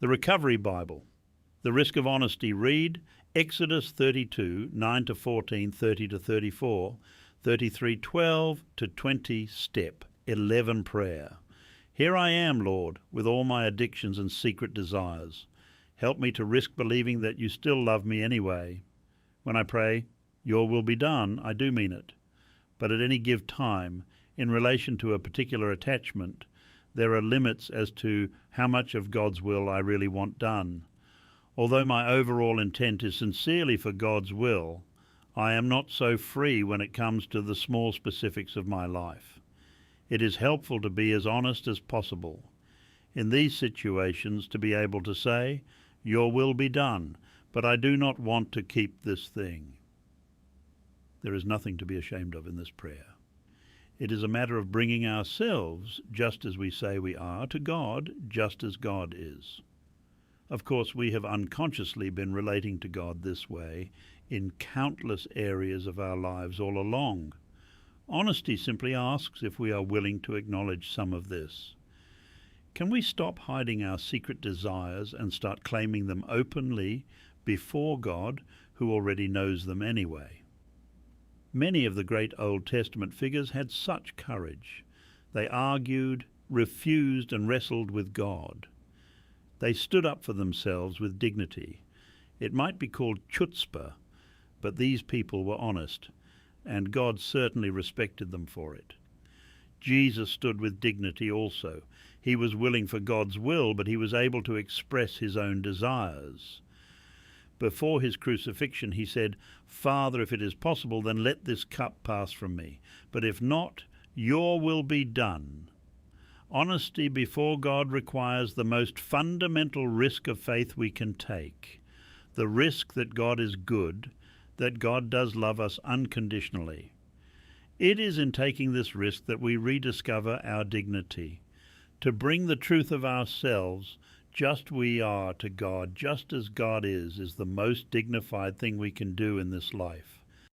The Recovery Bible. The Risk of Honesty. Read Exodus 32, 9-14, 30-34, 33, 12-20, step 11 prayer. Here I am, Lord, with all my addictions and secret desires. Help me to risk believing that you still love me anyway. When I pray, your will be done, I do mean it. But at any given time, in relation to a particular attachment, there are limits as to how much of God's will I really want done. Although my overall intent is sincerely for God's will, I am not so free when it comes to the small specifics of my life. It is helpful to be as honest as possible. In these situations, to be able to say, your will be done, but I do not want to keep this thing. There is nothing to be ashamed of in this prayer. It is a matter of bringing ourselves, just as we say we are, to God, just as God is. Of course, we have unconsciously been relating to God this way in countless areas of our lives all along. Honesty simply asks if we are willing to acknowledge some of this. Can we stop hiding our secret desires and start claiming them openly before God, who already knows them anyway? Many of the great Old Testament figures had such courage. They argued, refused, and wrestled with God. They stood up for themselves with dignity. It might be called chutzpah, but these people were honest, and God certainly respected them for it. Jesus stood with dignity also. He was willing for God's will, but he was able to express his own desires. Before his crucifixion, he said, Father, if it is possible, then let this cup pass from me. But if not, your will be done. Honesty before God requires the most fundamental risk of faith we can take. The risk that God is good, that God does love us unconditionally. It is in taking this risk that we rediscover our dignity. To bring the truth of ourselves, just we are, to God, just as God is the most dignified thing we can do in this life.